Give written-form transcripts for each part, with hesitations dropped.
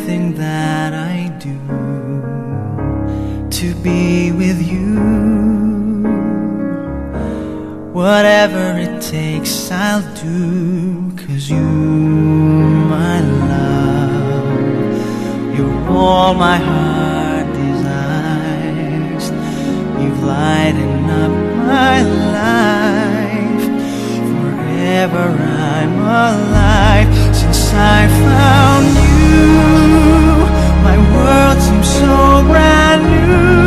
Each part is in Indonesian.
everything that I do to be with you. Whatever it takes I'll do, 'cause you, my love, you're all my heart desires. You've lightened up my life. Forever I'm alive. Since I found you, my world seems so brand new.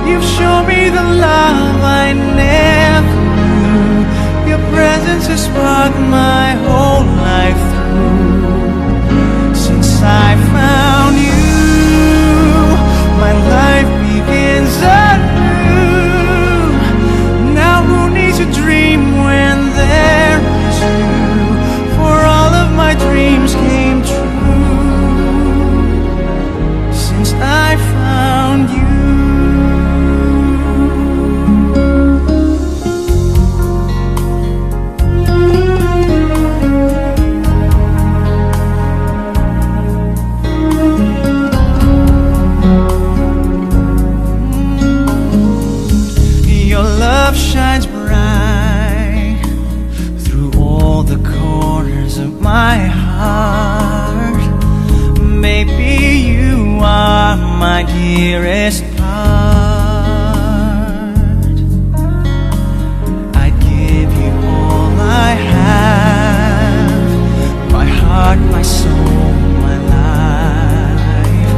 You've shown me the love I never knew. Your presence has sparked my whole life through. Since I found you, my life begins anew. Now who needs a dream when there is you? For all of my dreams came true since I found you. Your love shines bright through all the corners of my heart. Maybe you are my dearest part. I'd give you all I have, my heart, my soul, my life.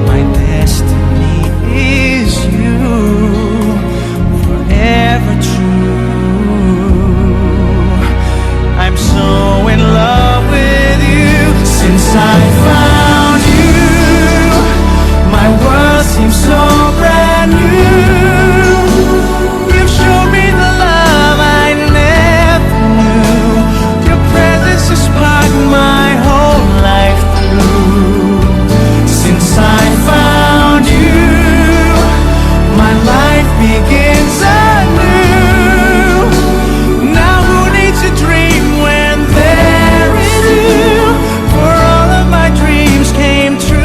My destiny is you, forever true. I'm so in love with you. Since I found you, my world seems so brand new. You've shown me the love I never knew. Your presence has sparked my whole life through. Since I found you, my life begins anew. Now who needs a dream when there is you? For all of my dreams came true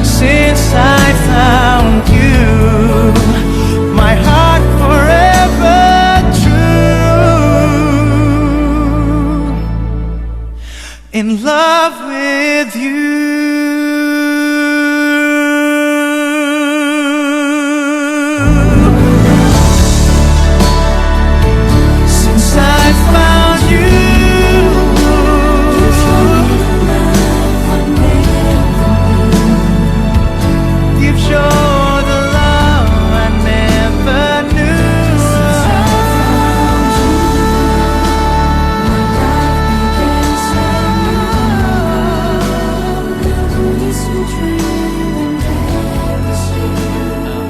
since I found you. My heart forever true, in love with you. Since I found you, you've shown the love I never knew.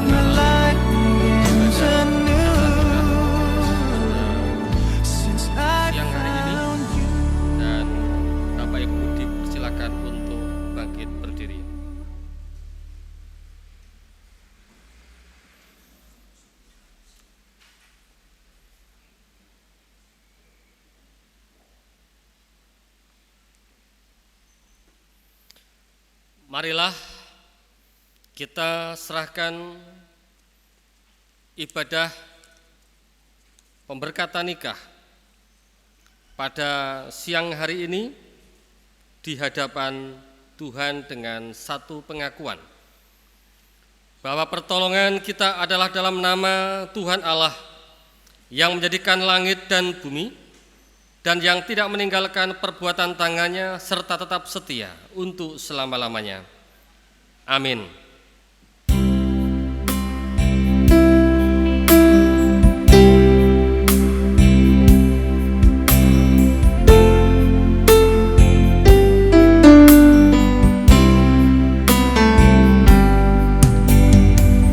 My life begins anew. Since I Siang hari ini, found you. dan Bapak Ibu dipersilakan untuk bangkit berdiri. Marilah kita serahkan ibadah pemberkatan nikah pada siang hari ini di hadapan Tuhan dengan satu pengakuan bahwa pertolongan kita adalah dalam nama Tuhan Allah yang menjadikan langit dan bumi dan yang tidak meninggalkan perbuatan tangannya serta tetap setia untuk selama-lamanya. Amin.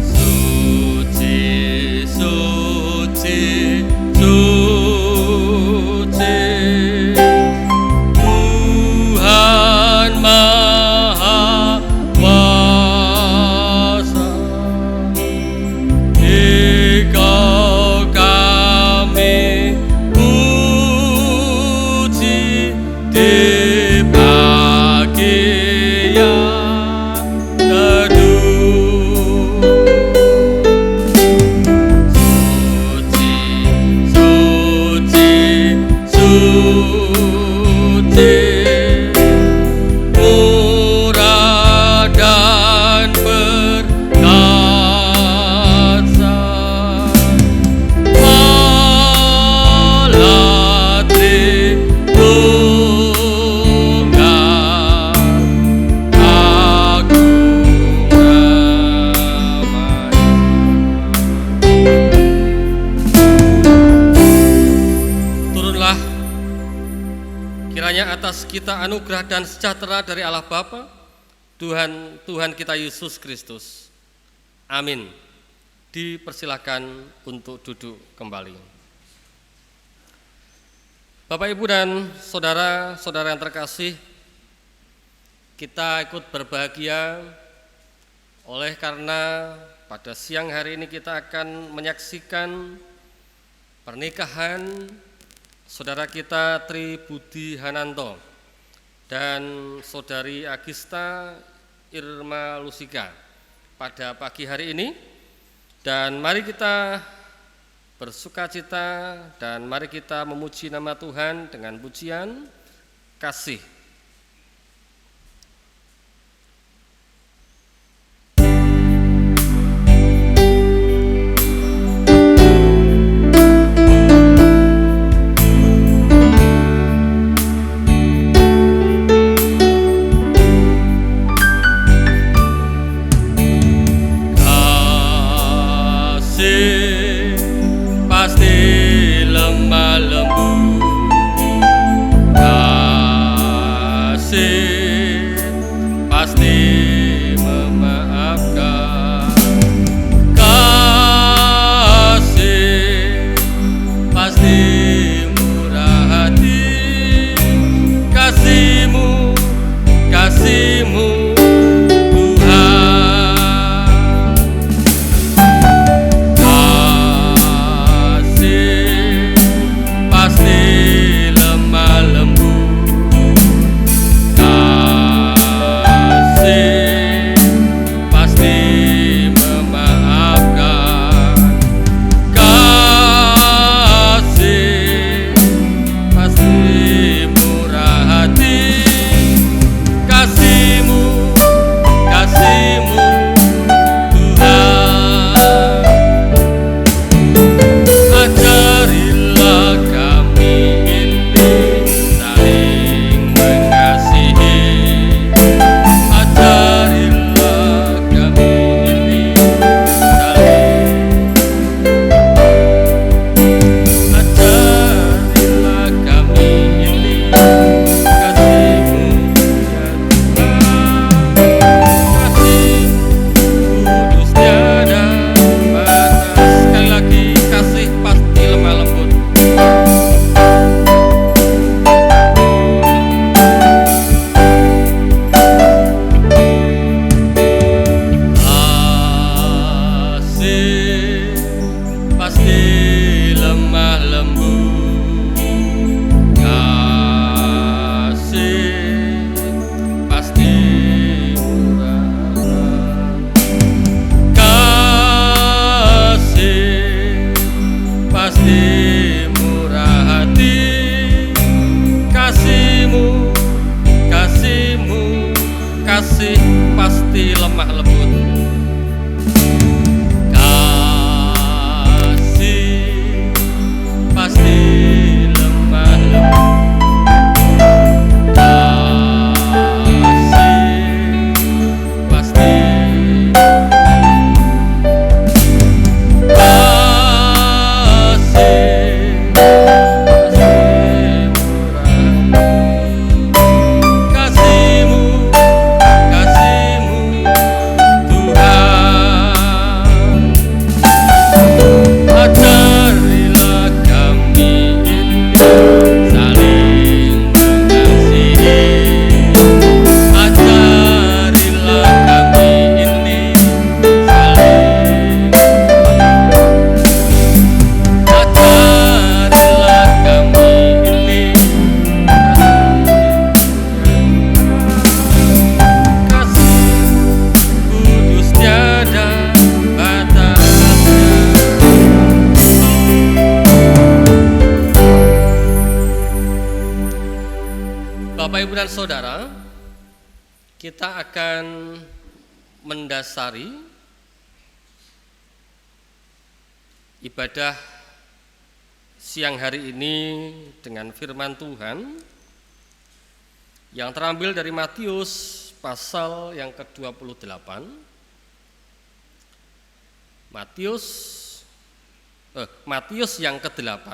Suci, suci, suci, Tuhan Maha Kuasa. Engkau kami puji di yang teduh. Suci, suci, suci, murah dan perkasa, Allah Tritunggal, agung namanya. Turunlah kiranya atas kita anugerah dan sejahtera dari Allah Bapa, Tuhan kita Yesus Kristus. Amin. Dipersilakan untuk duduk kembali. Bapak, Ibu, dan saudara-saudara yang terkasih, kita ikut berbahagia oleh karena pada siang hari ini kita akan menyaksikan pernikahan saudara kita Tri Budi Hananto dan saudari Agista Irma Lusika pada pagi hari ini. Dan mari kita bersukacita dan mari kita memuji nama Tuhan dengan pujian kasih. Pasti lemah lembut, kasih pasti memaafkan, kasih pasti murah hati, kasihmu, kasihmu kasihmu Ibu dan Saudara, kita akan mendasari ibadah siang hari ini dengan firman Tuhan yang terambil dari Matius pasal yang ke-28. Matius yang ke-8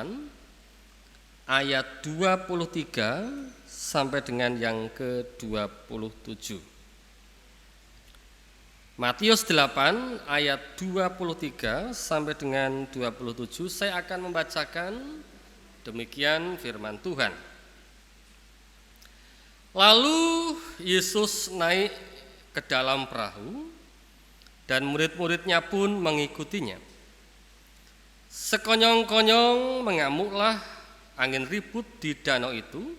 ayat 23 sampai dengan yang ke-27. Matius 8 ayat 23 sampai dengan 27, saya akan membacakan demikian firman Tuhan. Lalu Yesus naik ke dalam perahu dan murid-muridnya pun mengikutinya. Sekonyong-konyong mengamuklah angin ribut di danau itu,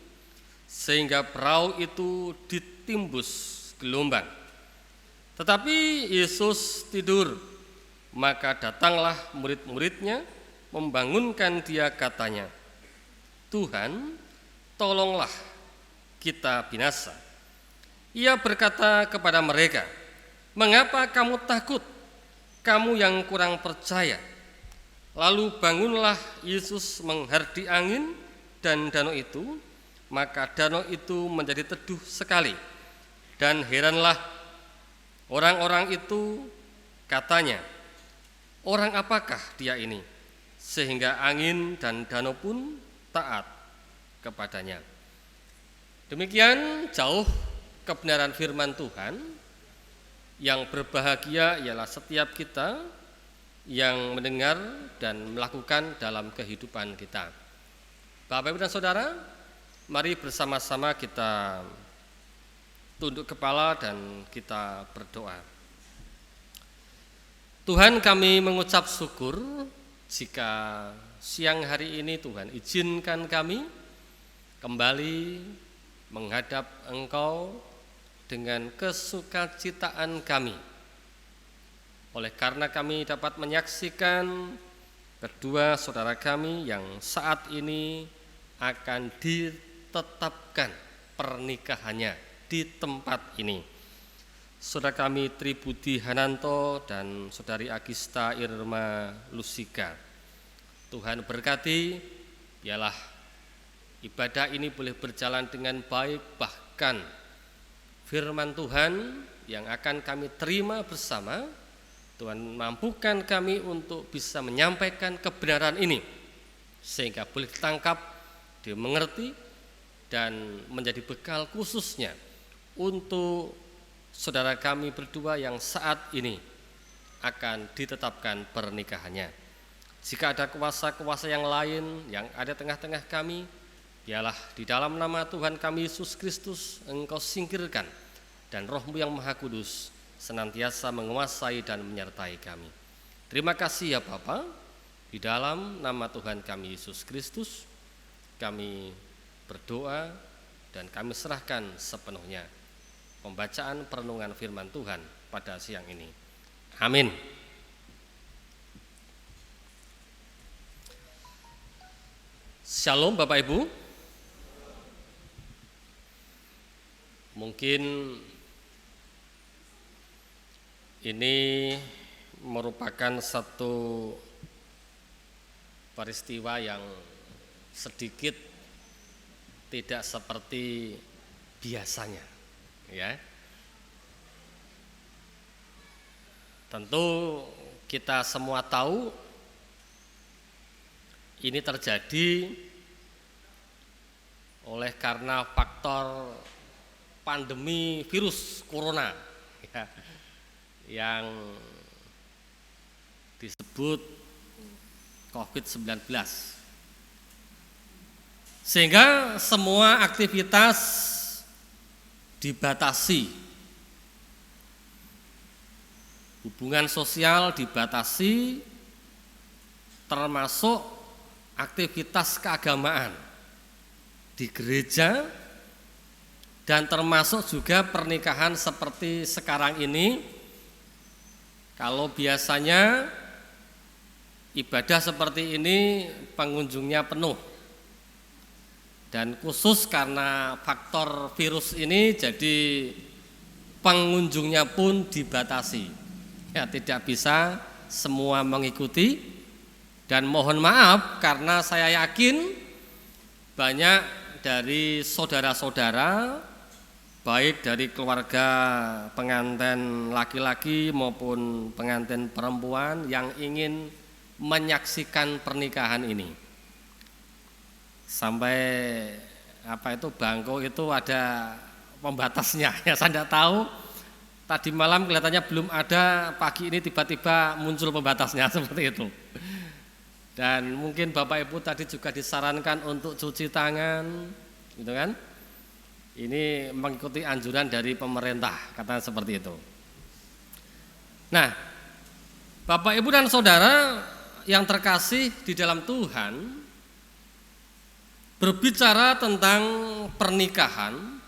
sehingga perahu itu ditimbus gelombang. Tetapi Yesus tidur, maka datanglah murid-muridnya membangunkan dia, katanya, "Tuhan, tolonglah, kita binasa." Ia berkata kepada mereka, "Mengapa kamu takut, kamu yang kurang percaya?" Lalu bangunlah Yesus menghardi angin dan danau itu, maka danau itu menjadi teduh sekali. Dan heranlah orang-orang itu, katanya, "Orang apakah dia ini, sehingga angin dan danau pun taat kepadanya?" Demikian jauh kebenaran firman Tuhan. Yang berbahagia ialah setiap kita yang mendengar dan melakukan dalam kehidupan kita. Bapak, Ibu dan Saudara, mari bersama-sama kita tunduk kepala dan kita berdoa. Tuhan, kami mengucap syukur jika siang hari ini Tuhan izinkan kami kembali menghadap Engkau dengan kesukacitaan kami. Oleh karena kami dapat menyaksikan kedua saudara kami yang saat ini akan ditetapkan pernikahannya di tempat ini. Saudara kami Tri Budi Hananto dan saudari Agista Irma Lusika. Tuhan berkati, biarlah ibadah ini boleh berjalan dengan baik, bahkan firman Tuhan yang akan kami terima bersama, Tuhan mampukan kami untuk bisa menyampaikan kebenaran ini sehingga boleh ditangkap, dimengerti, dan menjadi bekal khususnya untuk saudara kami berdua yang saat ini akan ditetapkan pernikahannya. Jika ada kuasa-kuasa yang lain yang ada tengah-tengah kami, biarlah di dalam nama Tuhan kami Yesus Kristus Engkau singkirkan, dan Roh-Mu yang Maha Kudus senantiasa menguasai dan menyertai kami. Terima kasih ya Bapa, di dalam nama Tuhan kami Yesus Kristus kami berdoa dan kami serahkan sepenuhnya pembacaan perenungan firman Tuhan pada siang ini. Amin. Shalom Bapak Ibu. Mungkin ini merupakan satu peristiwa yang sedikit tidak seperti biasanya, ya. Tentu kita semua tahu ini terjadi oleh karena faktor pandemi virus corona, ya, yang disebut COVID-19. Sehingga semua aktivitas dibatasi, hubungan sosial dibatasi, termasuk aktivitas keagamaan di gereja, dan termasuk juga pernikahan seperti sekarang ini. Kalau biasanya ibadah seperti ini pengunjungnya penuh, Dan khusus karena faktor virus ini, jadi pengunjungnya pun dibatasi. Ya, tidak bisa semua mengikuti. Dan mohon maaf karena saya yakin banyak dari saudara-saudara, baik dari keluarga pengantin laki-laki maupun pengantin perempuan yang ingin menyaksikan pernikahan ini. Sampai bangku itu ada pembatasnya. Ya, saya tidak tahu. Tadi malam kelihatannya belum ada, pagi ini tiba-tiba muncul pembatasnya seperti itu. Dan mungkin Bapak Ibu tadi juga disarankan untuk cuci tangan, gitu kan? Ini mengikuti anjuran dari pemerintah, katanya seperti itu. Nah, Bapak Ibu dan Saudara yang terkasih di dalam Tuhan, berbicara tentang pernikahan,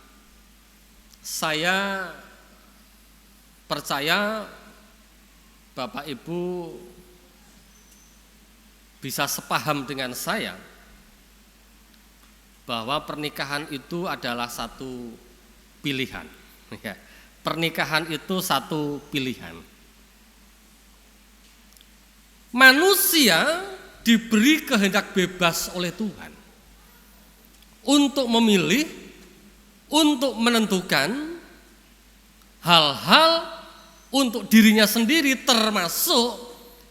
saya percaya Bapak Ibu bisa sepaham dengan saya bahwa pernikahan itu adalah satu pilihan. Pernikahan itu satu pilihan. Manusia diberi kehendak bebas oleh Tuhan untuk memilih, untuk menentukan hal-hal untuk dirinya sendiri, termasuk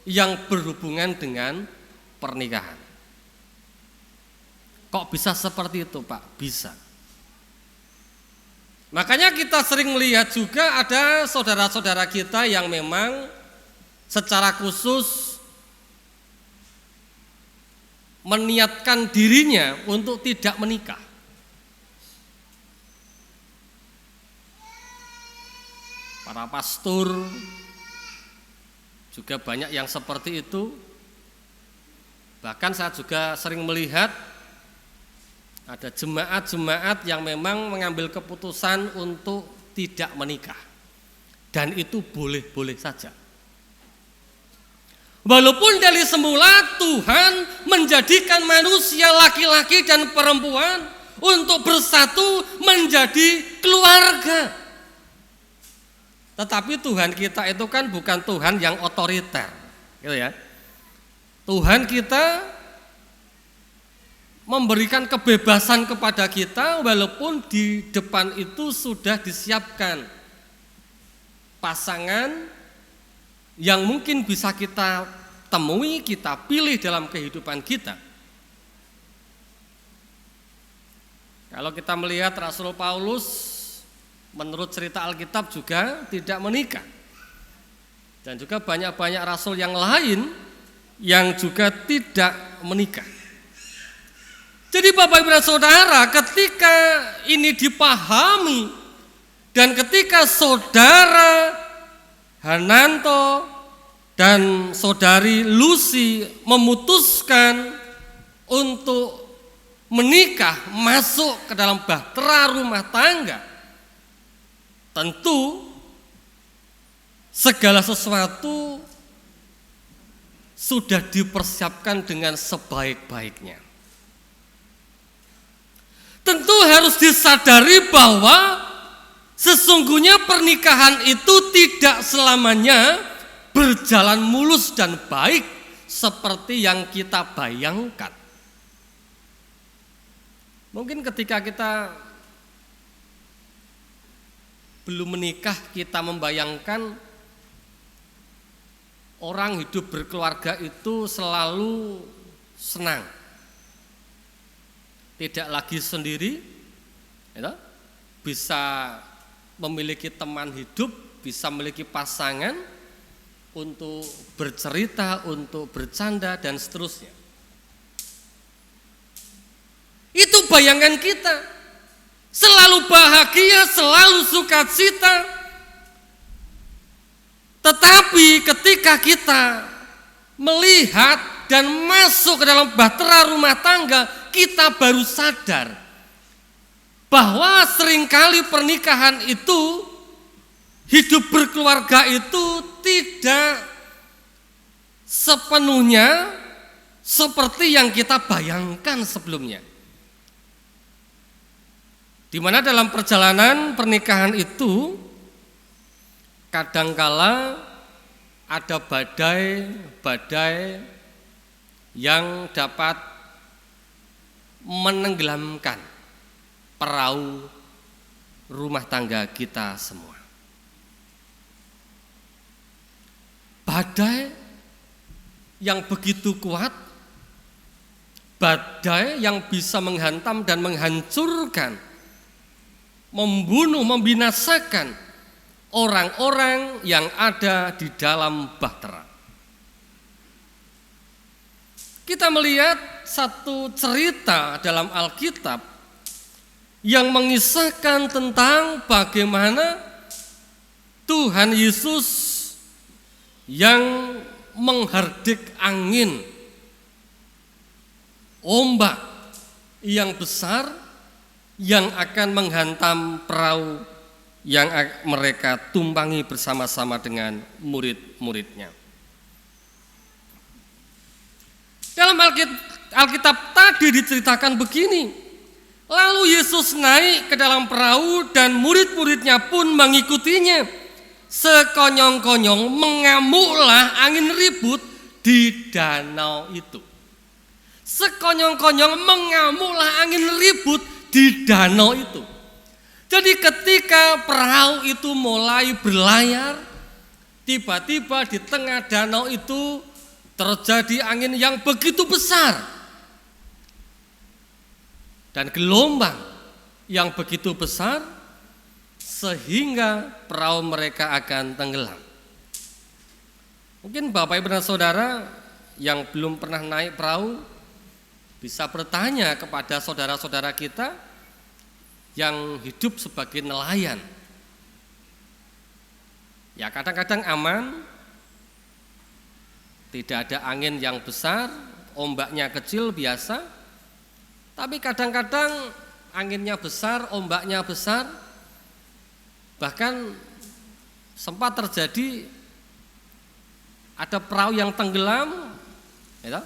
yang berhubungan dengan pernikahan. Kok bisa seperti itu, Pak? Bisa. Makanya kita sering melihat juga ada saudara-saudara kita yang memang secara khusus meniatkan dirinya untuk tidak menikah. Para pastor juga banyak yang seperti itu. Bahkan saya juga sering melihat ada jemaat-jemaat yang memang mengambil keputusan untuk tidak menikah. Dan itu boleh-boleh saja. Walaupun dari semula Tuhan menjadikan manusia laki-laki dan perempuan untuk bersatu menjadi keluarga. Tetapi Tuhan kita itu kan bukan Tuhan yang otoriter, gitu ya. Tuhan kita memberikan kebebasan kepada kita walaupun di depan itu sudah disiapkan pasangan yang mungkin bisa kita temui, kita pilih dalam kehidupan kita. Kalau kita melihat Rasul Paulus menurut cerita Alkitab juga tidak menikah. Dan juga banyak-banyak rasul yang lain yang juga tidak menikah. Jadi Bapak Ibu dan Saudara, ketika ini dipahami dan ketika Saudara Hananto dan Saudari Lucy memutuskan untuk menikah, masuk ke dalam bahtera rumah tangga, tentu segala sesuatu sudah dipersiapkan dengan sebaik-baiknya. Tentu harus disadari bahwa sesungguhnya pernikahan itu tidak selamanya berjalan mulus dan baik seperti yang kita bayangkan. Mungkin ketika kita belum menikah, kita membayangkan orang hidup berkeluarga itu selalu senang, tidak lagi sendiri, bisa memiliki teman hidup, bisa memiliki pasangan untuk bercerita, untuk bercanda dan seterusnya. Itu bayangan kita, selalu bahagia, selalu sukacita. Tetapi ketika kita melihat dan masuk ke dalam bahtera rumah tangga, kita baru sadar bahwa seringkali pernikahan itu, hidup berkeluarga itu tidak sepenuhnya seperti yang kita bayangkan sebelumnya. Di mana dalam perjalanan pernikahan itu kadangkala ada badai-badai yang dapat menenggelamkan perahu rumah tangga kita semua. Badai yang begitu kuat, badai yang bisa menghantam dan menghancurkan, membunuh, membinasakan orang-orang yang ada di dalam bahtera. Kita melihat satu cerita dalam Alkitab yang mengisahkan tentang bagaimana Tuhan Yesus yang menghardik angin, ombak yang besar yang akan menghantam perahu yang mereka tumpangi bersama-sama dengan murid-muridnya. Dalam Alkitab tadi diceritakan begini, lalu Yesus naik ke dalam perahu dan murid-muridnya pun mengikutinya. Sekonyong-konyong mengamuklah angin ribut di danau itu. Sekonyong-konyong mengamuklah angin ribut di danau itu. Jadi ketika perahu itu mulai berlayar, tiba-tiba di tengah danau itu terjadi angin yang begitu besar dan gelombang yang begitu besar sehingga perahu mereka akan tenggelam. Mungkin Bapak Ibu dan Saudara yang belum pernah naik perahu bisa bertanya kepada saudara-saudara kita yang hidup sebagai nelayan. Ya kadang-kadang aman, tidak ada angin yang besar, ombaknya kecil biasa. Tapi kadang-kadang anginnya besar, ombaknya besar. Bahkan sempat terjadi ada perahu yang tenggelam, ya,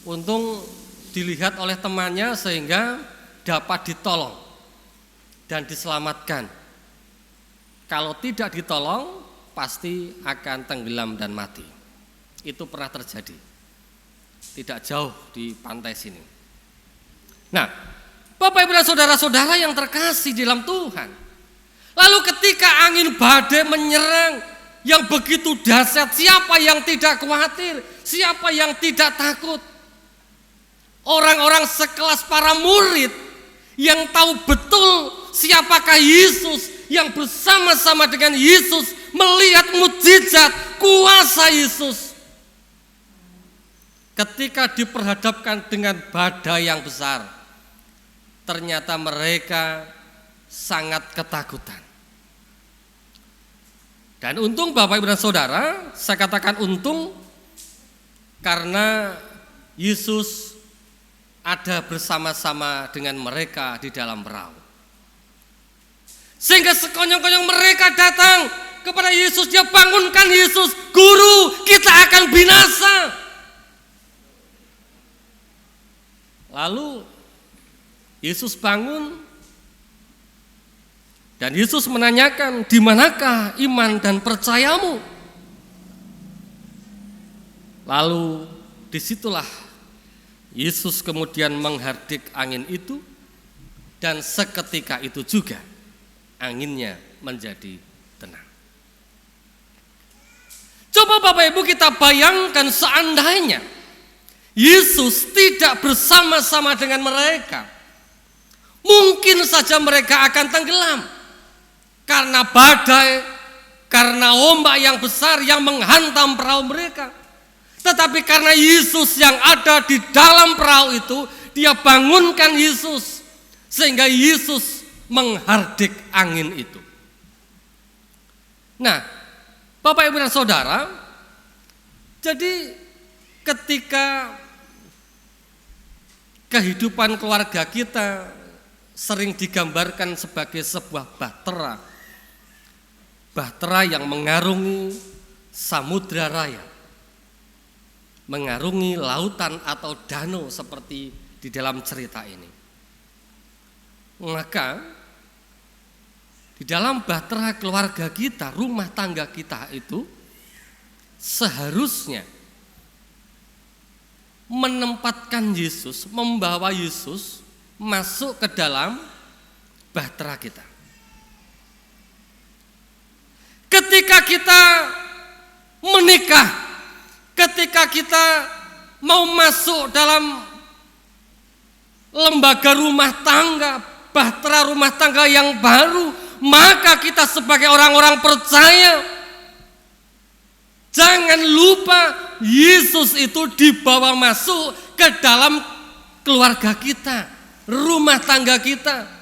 untung dilihat oleh temannya sehingga dapat ditolong dan diselamatkan. Kalau tidak ditolong, pasti akan tenggelam dan mati. Itu pernah terjadi, tidak jauh di pantai sini. Nah, Bapak Ibu dan saudara-saudara yang terkasih di dalam Tuhan, lalu ketika angin badai menyerang yang begitu dahsyat, siapa yang tidak khawatir? Siapa yang tidak takut? Orang-orang sekelas para murid yang tahu betul siapakah Yesus, yang bersama-sama dengan Yesus melihat mukjizat kuasa Yesus. Ketika diperhadapkan dengan badai yang besar, ternyata mereka sangat ketakutan. Dan untung Bapak Ibu dan Saudara, saya katakan untung karena Yesus ada bersama-sama dengan mereka di dalam perahu. Sehingga sekonyong-konyong mereka datang kepada Yesus, dia bangunkan Yesus, "Guru, kita akan binasa." Lalu Yesus bangun dan Yesus menanyakan, "Di manakah iman dan percayamu?" Lalu disitulah Yesus kemudian menghardik angin itu, dan seketika itu juga anginnya menjadi tenang. Coba Bapak Ibu kita bayangkan seandainya Yesus tidak bersama-sama dengan mereka, mungkin saja mereka akan tenggelam karena badai, karena ombak yang besar yang menghantam perahu mereka. Tetapi karena Yesus yang ada di dalam perahu itu, dia bangunkan Yesus sehingga Yesus menghardik angin itu. Nah, Bapak Ibu dan Saudara, jadi ketika kehidupan keluarga kita sering digambarkan sebagai sebuah bahtera, bahtera yang mengarungi samudra raya, mengarungi lautan atau danau seperti di dalam cerita ini. Maka di dalam bahtera keluarga kita, rumah tangga kita itu seharusnya menempatkan Yesus, membawa Yesus masuk ke dalam bahtera kita. Ketika kita menikah, ketika kita mau masuk dalam lembaga rumah tangga, bahtera rumah tangga yang baru, maka kita sebagai orang-orang percaya jangan lupa Yesus itu dibawa masuk ke dalam keluarga kita, rumah tangga kita.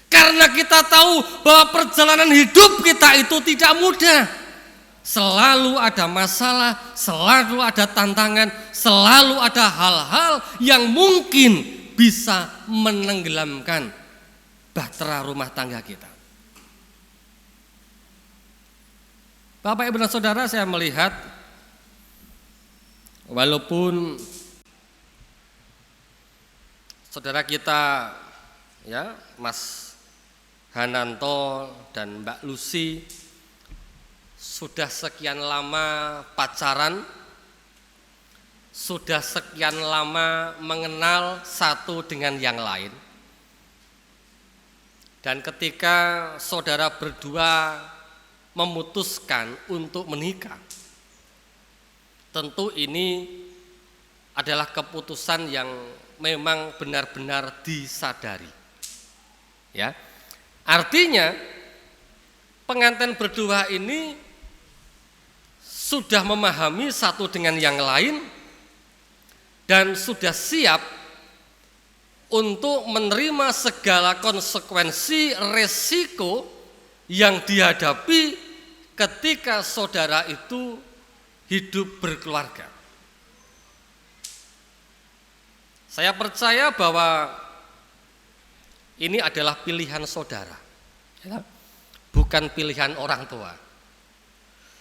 Karena kita tahu bahwa perjalanan hidup kita itu tidak mudah. Selalu ada masalah, selalu ada tantangan, selalu ada hal-hal yang mungkin bisa menenggelamkan bahtera rumah tangga kita. Bapak Ibu dan Saudara, saya melihat walaupun saudara kita ya, Mas Hananto dan Mbak Lucy sudah sekian lama pacaran, sudah sekian lama mengenal satu dengan yang lain. Dan ketika saudara berdua memutuskan untuk menikah, tentu ini adalah keputusan yang memang benar-benar disadari. Ya. Artinya pengantin berdua ini sudah memahami satu dengan yang lain dan sudah siap untuk menerima segala konsekuensi resiko yang dihadapi ketika saudara itu hidup berkeluarga. Saya percaya bahwa ini adalah pilihan saudara, bukan pilihan orang tua.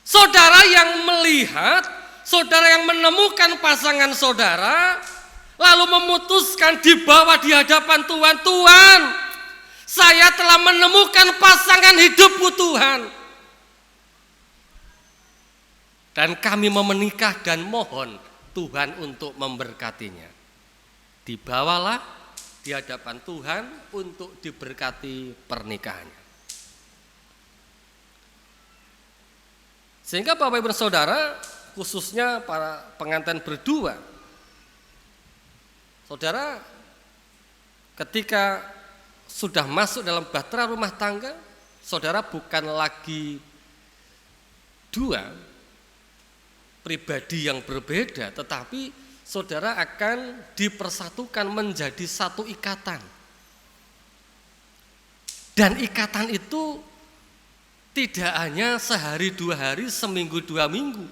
Saudara yang melihat, saudara yang menemukan pasangan saudara, lalu memutuskan dibawa di hadapan Tuhan, Tuhan, saya telah menemukan pasangan hidupku Tuhan. Dan kami mau menikah dan mohon Tuhan untuk memberkatinya. Dibawalah di hadapan Tuhan untuk diberkati pernikahannya. Sehingga Bapak Ibu Saudara, khususnya para pengantin berdua, saudara ketika sudah masuk dalam bahtera rumah tangga, saudara bukan lagi dua pribadi yang berbeda, tetapi saudara akan dipersatukan menjadi satu ikatan. Dan ikatan itu tidak hanya sehari dua hari, seminggu dua minggu,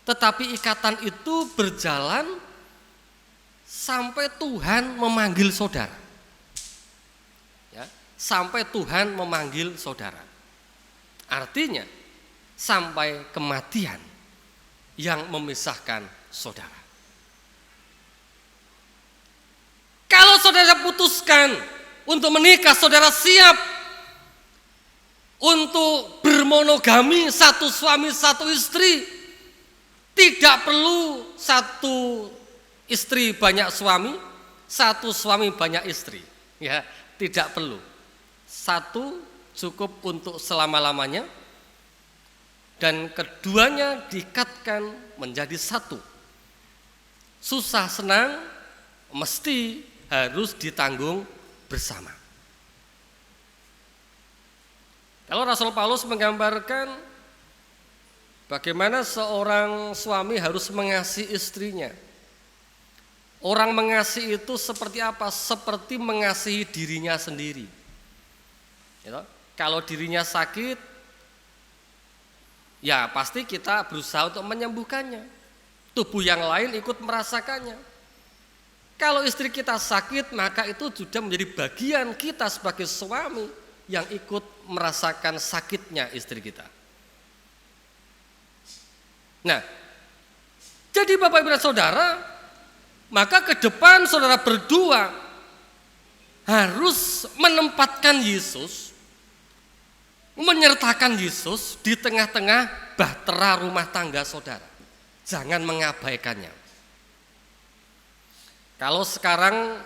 tetapi ikatan itu berjalan sampai Tuhan memanggil saudara. Ya, sampai Tuhan memanggil saudara. Artinya sampai kematian yang memisahkan saudara. Kalau saudara putuskan untuk menikah, saudara siap untuk bermonogami, satu suami satu istri. Tidak perlu satu istri banyak suami, satu suami banyak istri. Ya, tidak perlu. Satu cukup untuk selama-lamanya. Dan keduanya diikatkan menjadi satu. Susah senang mesti harus ditanggung bersama. Kalau Rasul Paulus menggambarkan bagaimana seorang suami harus mengasihi istrinya. Orang mengasihi itu seperti apa? Seperti mengasihi dirinya sendiri. Kalau dirinya sakit, ya pasti kita berusaha untuk menyembuhkannya. Tubuh yang lain ikut merasakannya. Kalau istri kita sakit, maka itu sudah menjadi bagian kita sebagai suami yang ikut merasakan sakitnya istri kita. Nah, jadi Bapak Ibu dan Saudara, maka ke depan saudara berdua harus menempatkan Yesus, menyertakan Yesus di tengah-tengah bahtera rumah tangga saudara. Jangan mengabaikannya. Kalau sekarang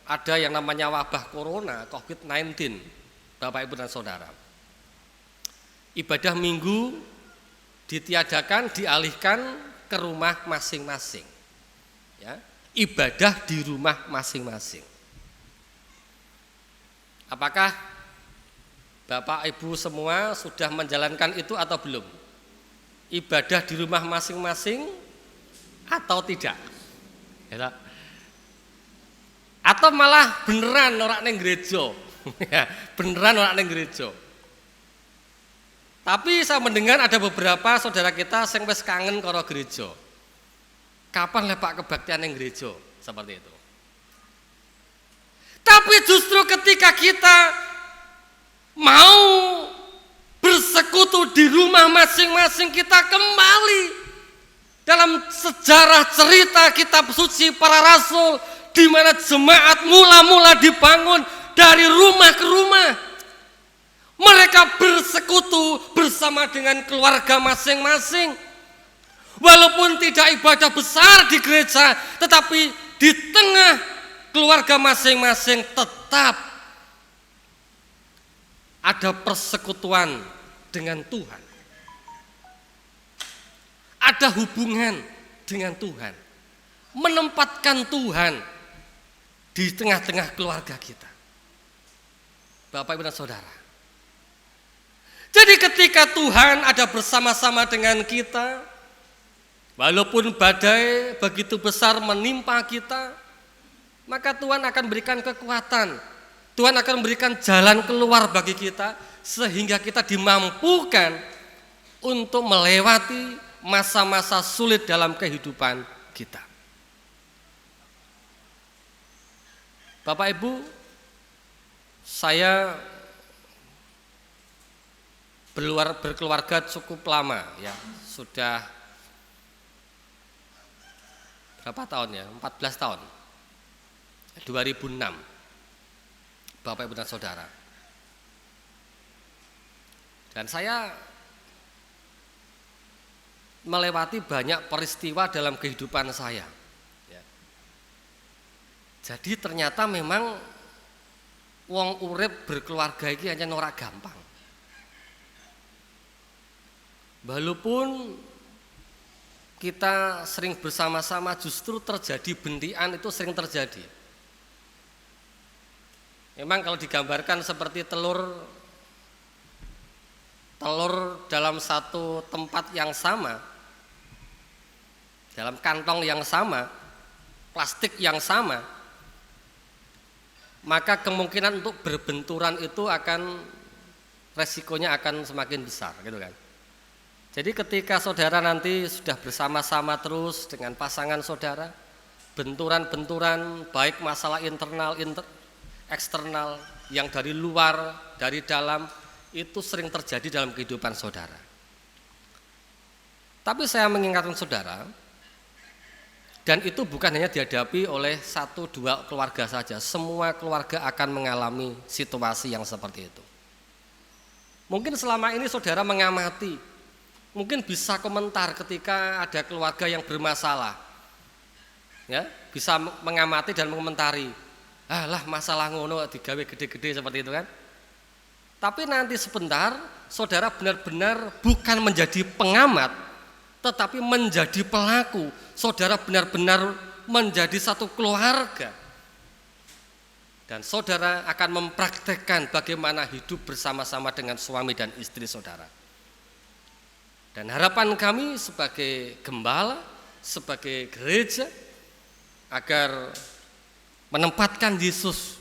ada yang namanya wabah corona, COVID-19, Bapak Ibu dan Saudara, ibadah minggu ditiadakan, dialihkan ke rumah masing-masing. Ya, ibadah di rumah masing-masing. Apakah Bapak Ibu semua sudah menjalankan itu atau belum? Ibadah di rumah masing-masing atau tidak? Ya, atau malah beneran orang neng gereja? Beneran orang neng gereja. Tapi saya mendengar ada beberapa saudara kita yang wis kangen karo gereja. Kapan lah Pak kebaktian yang gereja? Seperti itu. Tapi justru ketika kita mau bersekutu di rumah masing-masing, kita kembali dalam sejarah cerita kitab suci para rasul, di mana jemaat mula-mula dibangun dari rumah ke rumah. Mereka bersekutu bersama dengan keluarga masing-masing. Walaupun tidak ibadah besar di gereja, tetapi di tengah keluarga masing-masing tetap ada persekutuan dengan Tuhan. Ada hubungan dengan Tuhan. Menempatkan Tuhan di tengah-tengah keluarga kita. Bapak Ibu dan Saudara. Jadi ketika Tuhan ada bersama-sama dengan kita, walaupun badai begitu besar menimpa kita, maka Tuhan akan berikan kekuatan. Tuhan akan memberikan jalan keluar bagi kita, sehingga kita dimampukan untuk melewati masa-masa sulit dalam kehidupan kita. Bapak Ibu, saya berkeluarga cukup lama ya, sudah berapa tahun ya? 14 tahun. 2006. Bapak Ibu dan Saudara. Dan saya melewati banyak peristiwa dalam kehidupan saya. Ya. Jadi ternyata memang wong urip berkeluarga ini hanya ora gampang. Walaupun kita sering bersama-sama, justru terjadi bentian, itu sering terjadi. Memang kalau digambarkan seperti telur dalam satu tempat yang sama, dalam kantong yang sama, plastik yang sama, maka kemungkinan untuk berbenturan itu resikonya akan semakin besar, gitu kan. Jadi ketika saudara nanti sudah bersama-sama terus dengan pasangan saudara, benturan-benturan baik masalah internal, eksternal, yang dari luar, dari dalam, itu sering terjadi dalam kehidupan saudara. Tapi saya mengingatkan saudara, dan itu bukan hanya dihadapi oleh 1-2 keluarga saja, semua keluarga akan mengalami situasi yang seperti itu. Mungkin selama ini saudara mengamati, mungkin bisa komentar ketika ada keluarga yang bermasalah, ya, bisa mengamati dan mengomentari, lah masalah ngono digawe gede-gede seperti itu kan. Tapi nanti sebentar saudara benar-benar bukan menjadi pengamat, tetapi menjadi pelaku. Saudara benar-benar menjadi satu keluarga, dan saudara akan mempraktekkan bagaimana hidup bersama-sama dengan suami dan istri saudara. Dan harapan kami sebagai gembala, sebagai gereja, agar menempatkan Yesus.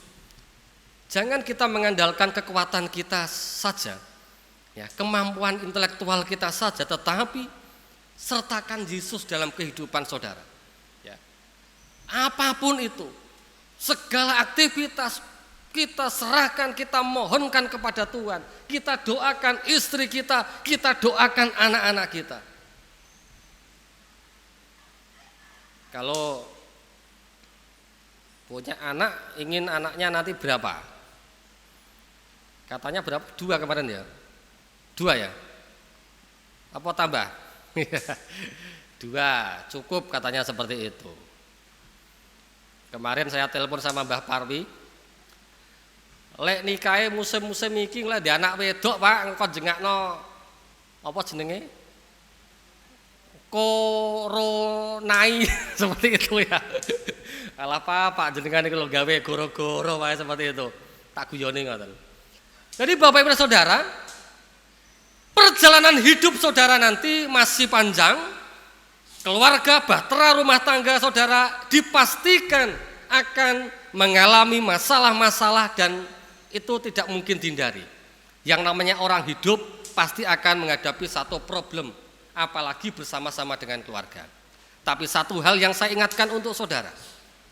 Jangan kita mengandalkan kekuatan kita saja, ya, kemampuan intelektual kita saja, tetapi sertakan Yesus dalam kehidupan saudara. Ya. Apapun itu, segala aktivitas kita serahkan, kita mohonkan kepada Tuhan. Kita doakan istri kita doakan anak-anak kita. Kalau punya anak, ingin anaknya nanti berapa? Katanya berapa? 2 kemarin ya? 2 ya? Apa tambah? 2, cukup katanya seperti itu. Kemarin saya telepon sama Mbah Parwi, lek nikahe musim-musim iki lek di anak wedok Pak, engko jengakno apa jenenge? Koronai seperti itu ya. Alah Pak jenengan iki lho gawe goro-goro wae seperti itu. Tak guyoni ngoten. Jadi Bapak Ibu Saudara, perjalanan hidup saudara nanti masih panjang. Keluarga, bahtera rumah tangga saudara dipastikan akan mengalami masalah-masalah dan itu tidak mungkin dihindari. Yang namanya orang hidup pasti akan menghadapi satu problem, apalagi bersama-sama dengan keluarga. Tapi satu hal yang saya ingatkan untuk saudara,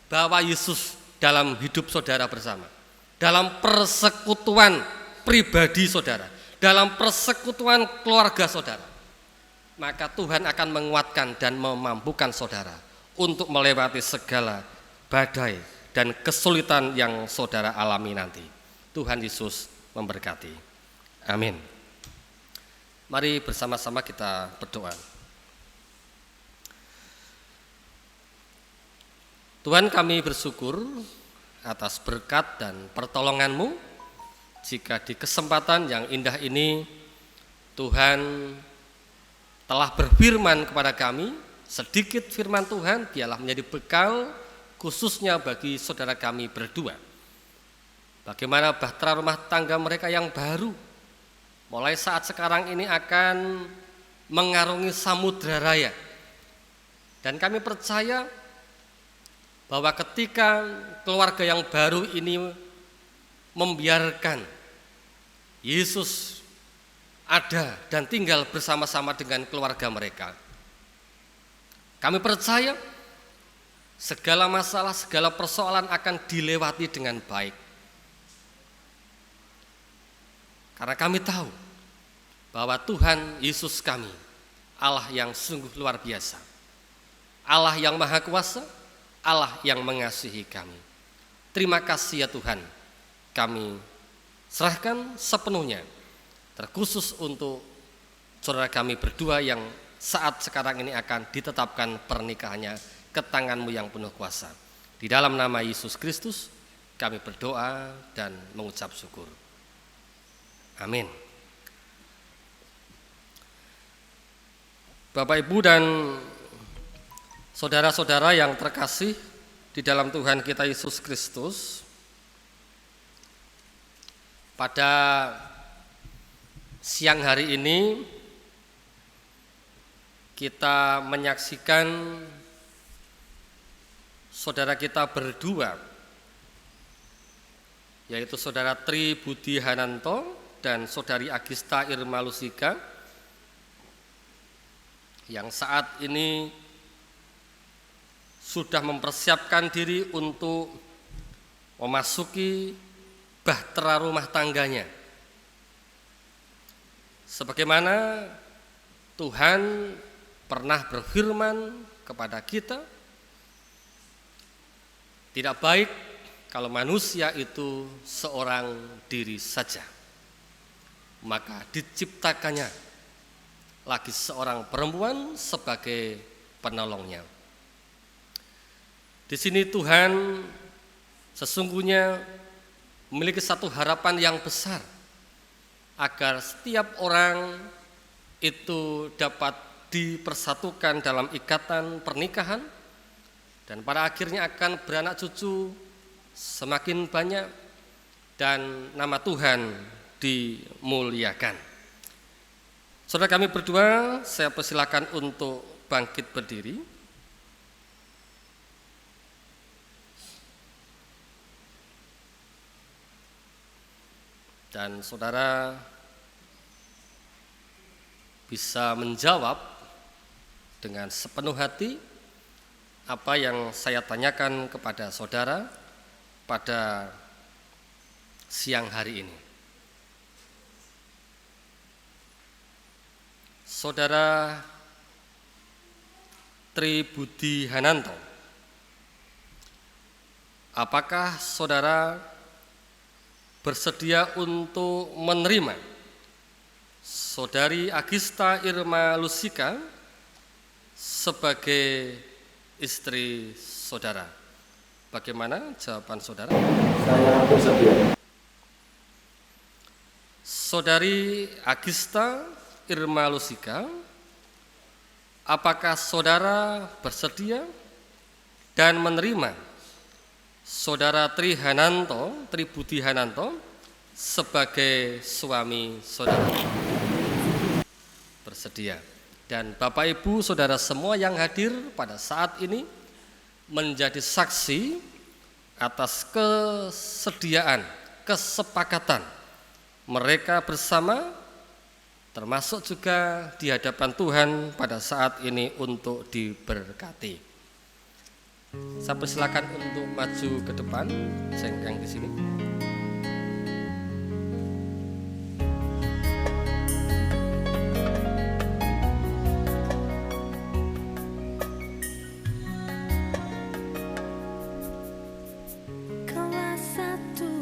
bahwa Yesus dalam hidup saudara bersama, dalam persekutuan pribadi saudara, dalam persekutuan keluarga saudara, maka Tuhan akan menguatkan dan memampukan saudara untuk melewati segala badai dan kesulitan yang saudara alami nanti. Tuhan Yesus memberkati. Amin. Mari bersama-sama kita berdoa. Tuhan, kami bersyukur atas berkat dan pertolongan-Mu, jika di kesempatan yang indah ini Tuhan telah berfirman kepada kami, sedikit firman Tuhan biarlah menjadi bekal khususnya bagi saudara kami berdua. Bagaimana bahtera rumah tangga mereka yang baru mulai saat sekarang ini akan mengarungi samudra raya. Dan kami percaya bahwa ketika keluarga yang baru ini membiarkan Yesus ada dan tinggal bersama-sama dengan keluarga mereka, kami percaya segala masalah, segala persoalan akan dilewati dengan baik. Karena kami tahu bahwa Tuhan Yesus kami, Allah yang sungguh luar biasa, Allah yang maha kuasa, Allah yang mengasihi kami. Terima kasih ya Tuhan, kami serahkan sepenuhnya, terkhusus untuk saudara kami berdua yang saat sekarang ini akan ditetapkan pernikahannya ke tangan-Mu yang penuh kuasa. Di dalam nama Yesus Kristus kami berdoa dan mengucap syukur. Amin. Bapak, Ibu, dan saudara-saudara yang terkasih di dalam Tuhan kita Yesus Kristus, pada siang hari ini kita menyaksikan saudara kita berdua, yaitu saudara Tri Budi Hananto dan saudari Agista Irma Lusika, yang saat ini sudah mempersiapkan diri untuk memasuki bahtera rumah tangganya. Sebagaimana Tuhan pernah berfirman kepada kita, tidak baik kalau manusia itu seorang diri saja, maka diciptakannya lagi seorang perempuan sebagai penolongnya. Di sini Tuhan sesungguhnya memiliki satu harapan yang besar, agar setiap orang itu dapat dipersatukan dalam ikatan pernikahan dan pada akhirnya akan beranak cucu semakin banyak dan nama Tuhan dimuliakan. Saudara kami berdua, saya persilakan untuk bangkit berdiri. Dan saudara bisa menjawab dengan sepenuh hati apa yang saya tanyakan kepada saudara pada siang hari ini. Saudara Tri Budi Hananto, apakah saudara bersedia untuk menerima Saudari Agista Irma Lusika sebagai istri saudara? Bagaimana jawaban saudara? Saya bersedia. Saudari Agista Irma Lusika, apakah saudara bersedia dan menerima Saudara Tri Budi Hananto sebagai suami saudara? Bersedia. Dan Bapak Ibu saudara semua yang hadir pada saat ini menjadi saksi atas kesediaan, kesepakatan mereka bersama, termasuk juga di hadapan Tuhan pada saat ini untuk diberkati. Saya persilakan untuk maju ke depan, cengkeng di sini. Kaulah satu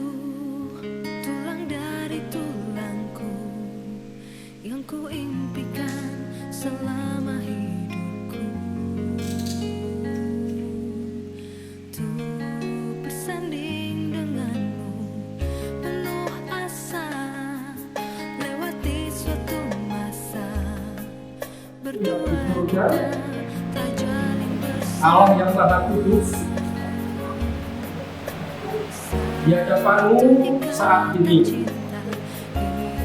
tulang dari tulangku yang ku impikan selama hidupku. Bersanding denganmu penuh asa, lewati suatu masa berdua kita tak jalin bersama. Allah yang Maha Kudus, di hadapanmu saat ini,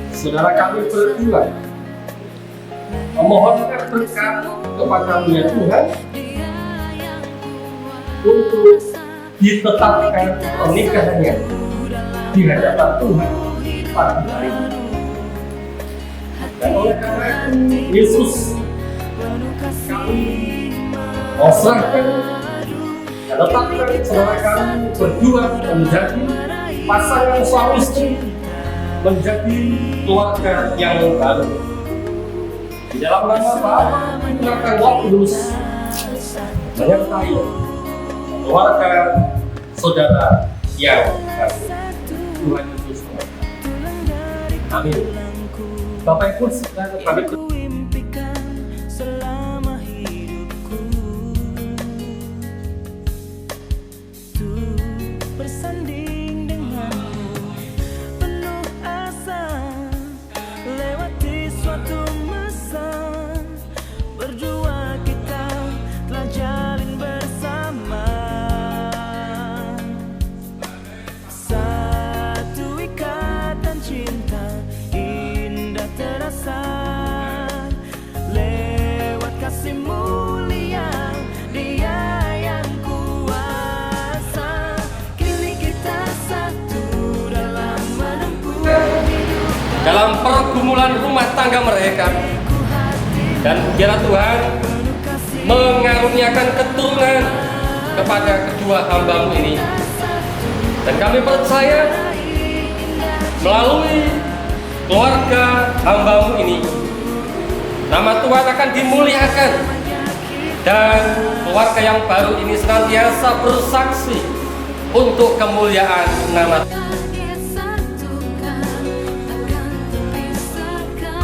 saudara kami berdua memohonkan berkat kepada-Mu ya Tuhan untuk ditetapkan pernikahannya di hadapan Tuhan pada hari ini. Dan oleh karena itu, Yesus, kami serahkan dan letakkan saudara kami berdua menjadi pasangan suami istri, menjadi keluarga yang baru. Di dalam nama Bapa, Putra, dan Roh Kudus, menyertai keluarga saudara yang baru. Tuhan Yesus memberkati. Amin. Bapak Ibu sekalian, kami Ku impikan selama hidupku tuh bersanding denganmu penuh asa, lewati suatu masa berdua kita telah jalin bersama. Satu ikatan cinta indah terasa, lewat kasih mulia Dia yang kuasa. Kini kita satu dalam menempuh hidup. Dalam pergumulan rumah tangga mereka, dan biarlah Tuhan mengaruniakan keturunan kepada kedua hamba-Mu ini. Dan kami percaya melalui keluarga hamba-Mu ini, nama Tuhan akan dimuliakan, dan keluarga yang baru ini senantiasa bersaksi untuk kemuliaan nama Tuhan. Dia satukan, takkan terpisahkan.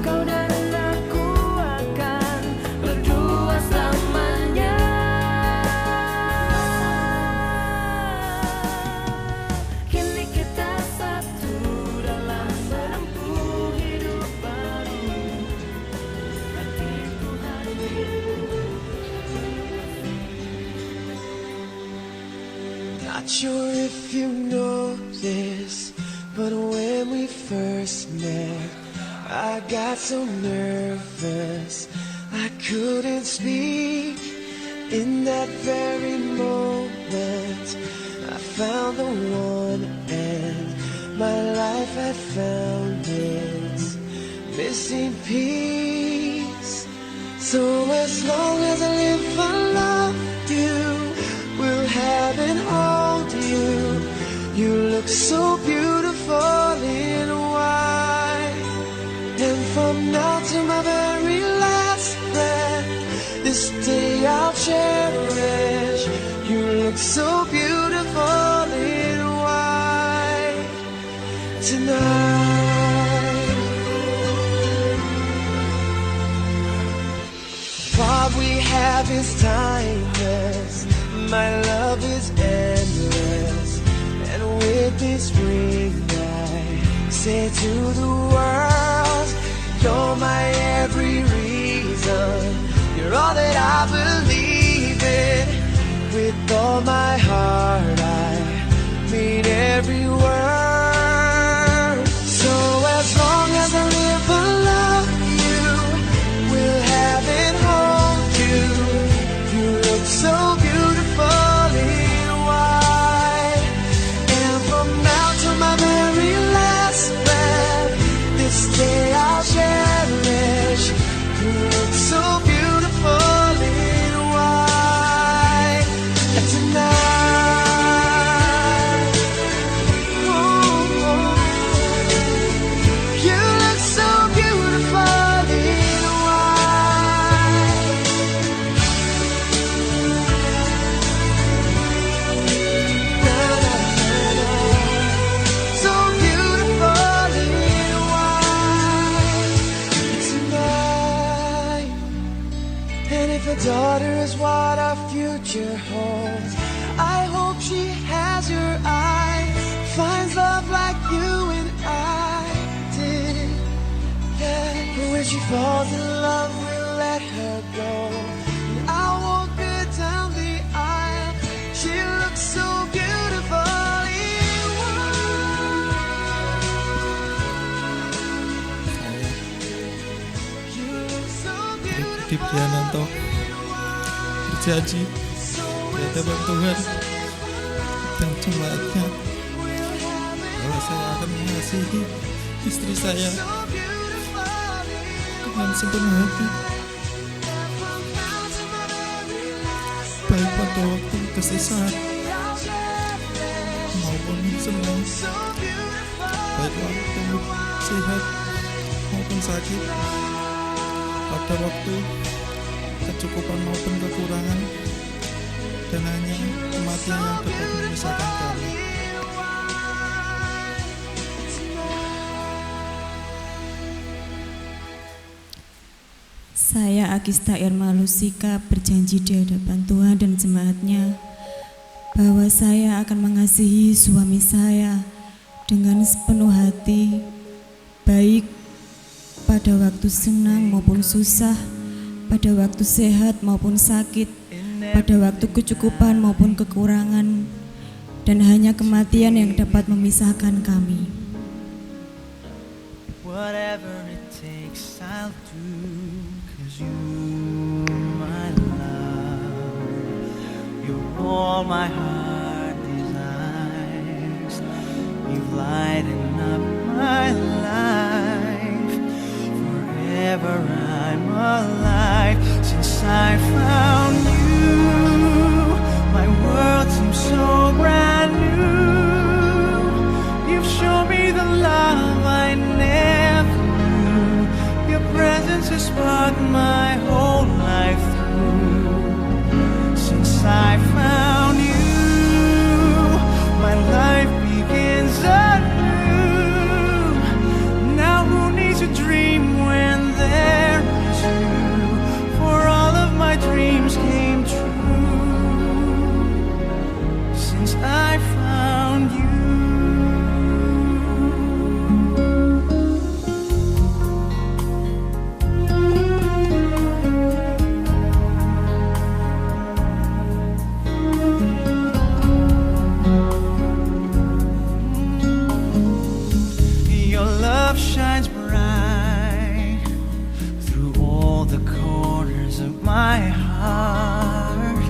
Kau dan aku akan berdua selamanya. Kini kita satu dalam menempuh hidup baru. Hati Tuhan Not sure if you know this, but when we first met, I got so nervous I couldn't speak. In that very moment, I found the one, and my life had found its missing piece. So as long as I live, I love you, will have and hold you. You look so beautiful in white, and from now to my very last breath, this day I'll cherish. You so beautiful in white tonight. What we have is timeless, my love is endless, and with this ring I say to the world, you're my every reason, you're all that I believe in. With all my heart I mean every word. So as long as I live I love you, will have and hold you. You look so beautiful in white, and from now to my very last breath, this day I'll cherish. You look so beautiful in white tonight. Oh, you look so beautiful in white. Na, na, na, na. So beautiful in white tonight. And if a daughter is what our future holds, I hope she has your eyes, finds love like you and I did. Yeah. But when she falls in love, we'll let her go. And I'll walk her down the aisle. She looks so beautiful in white. You look so Budi Priyananto berjanji di hadapan Tuhan dan jemaatnya bahwa saya akan mengasihi istri saya dengan sepenuh hati, baik pada waktu kesusahan maupun senang, baik waktu sehat maupun sakit, pada waktu kecukupan maupun kekurangan, dan hanya kematian yang dapat memisahkan kami. Saya Agista Irma Lusika berjanji di hadapan Tuhan dan jemaatnya bahwa saya akan mengasihi suami saya dengan sepenuh hati, baik pada waktu senang maupun susah, pada waktu sehat maupun sakit, pada waktu kecukupan maupun kekurangan, dan hanya kematian yang dapat memisahkan kami. Whatever it takes, I'll do. 'Cause you're my love, you're all my heart desires. You've lightened up my life. Forever I'm alive. Since I found you, my world seems so brand new. You've shown me the love I never knew. Your presence has sparked my whole life through. Since I found you, my life begins anew. Now who needs a dream when there is you? For all of my dreams came true since I found you. Your love shines bright through all the corners of my heart.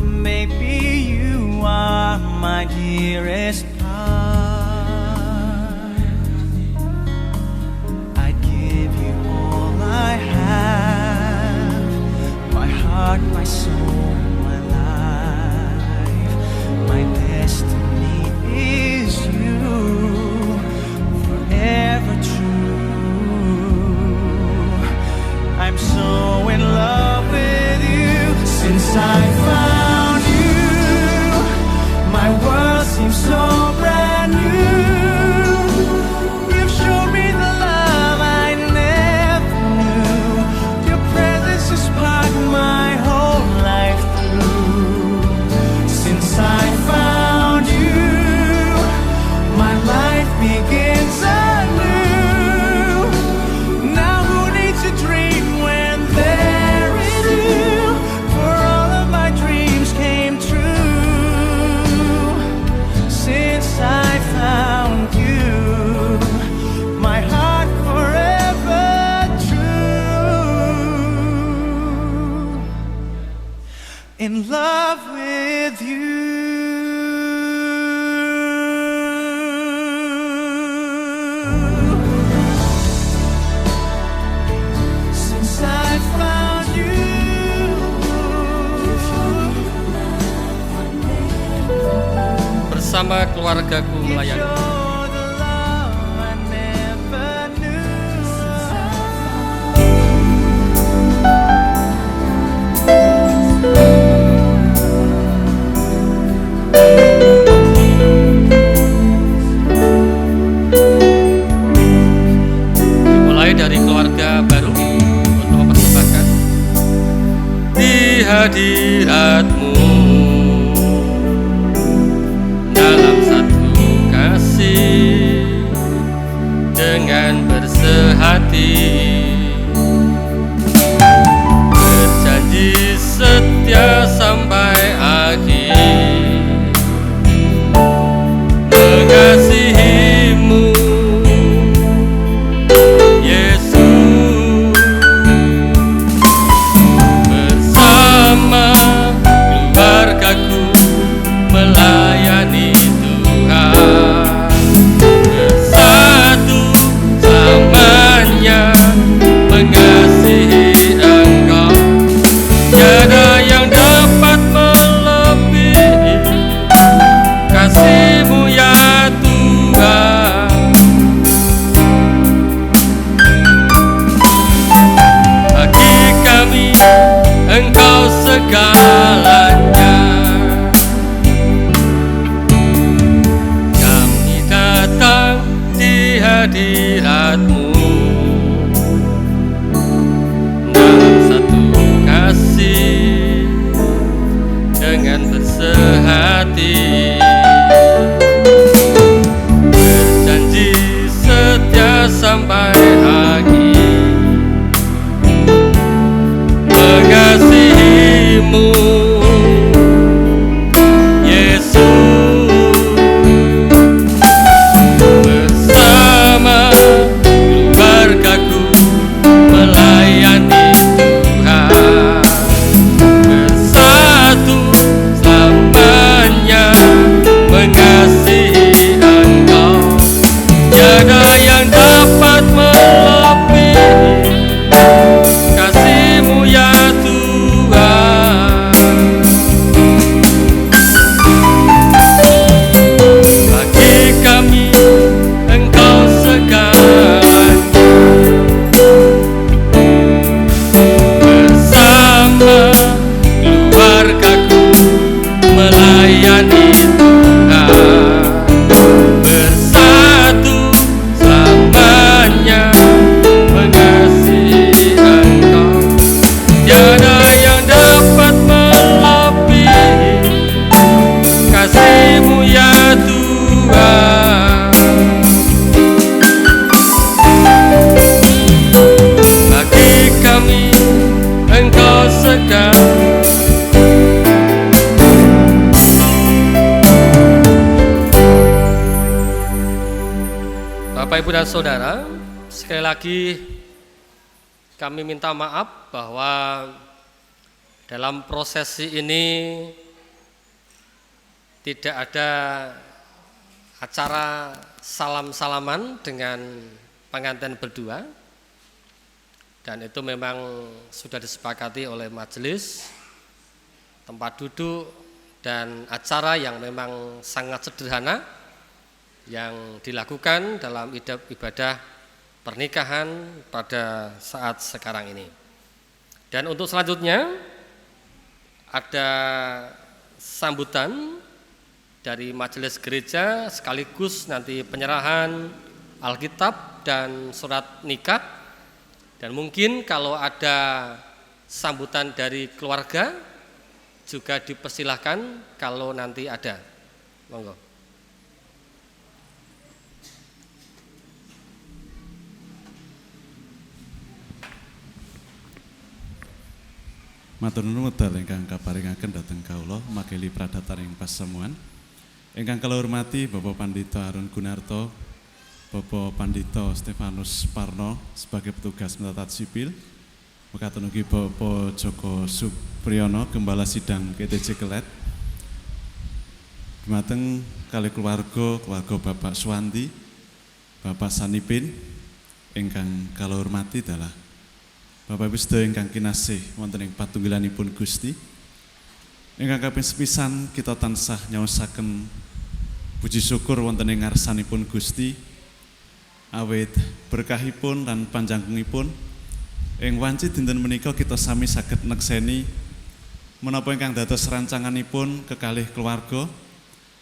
Maybe you are my dearest part. I'd give you all I have, my heart, my soul, my life. My destiny is you, forever true. I'm so in love with you since I found you. bersama keluargaku melayani. You're the love I never knew. Dimulai dari keluarga baru untuk mempersembahkan di hadirat-Mu dalam satu kasih dengan bersehati, berjanji setia sampai akhir, mengasihi-Mu Yesus, bersama keluargaku melayani Tuhan, bersatu selamanya mengasihi Engkau. Tiada yang dapat melebihi kasih-Mu ya Tuhan. Bagi kami Engkau segalanya. Kami datang di hadirat-Mu dalam satu kasih dengan bersehati, berjanji setia sampai akhir, mengasihi-Mu Yesus, bersama keluargaku melayani Tuhan, bersatu selamanya mengasihi Engkau. Tiada yang dapat melebihi kasih-Mu ya Tuhan. Bagi kami Engkau segalanya, bersama keluargaku melayani Tuhan, bersatu selamanya mengasihi Engkau. Tiada yang dapat melebihi kasih-Mu ya Tuhan. Bagi kami Engkau segalanya. Bapak, Ibu, dan Saudara, sekali lagi kami minta maaf bahwa dalam prosesi ini tidak ada acara salam-salaman dengan pengantin berdua, dan itu memang sudah disepakati oleh majelis, tempat duduk dan acara yang memang sangat sederhana yang dilakukan dalam ibadah pernikahan pada saat sekarang ini. Dan untuk selanjutnya ada sambutan dari majelis gereja sekaligus nanti penyerahan Alkitab dan surat nikah, dan mungkin kalau ada sambutan dari keluarga juga dipersilahkan kalau nanti ada. Monggo. Matur nuwun wedal ingkang kaparingaken dhateng kawula makili pradataning pasamuan. Ingkang kula hormati Bapak Pandhita Harun Gunarto, Bapak Pandhita Stefanus Parno sebagai petugas mencatat sipil, mekaten ugi Bapak Joko Supriyono Gembala Sidang GTJ Kelet. Dumateng kali keluarga Bapak Suwandi, Bapak Sanipin, ingkang kula hormati dalah Bapak Ibu sedaya ingkang kinasih wonten ing patunggilanipun Gusti. Ingkang kaping sepisan kita tansah nyaosaken puji syukur wonten ing ngarsanipun Gusti awit berkahipun lan panjangipun ing wanci dinten menika kita sami saged nekseni menapa ingkang dados rancanganipun kekalih keluarga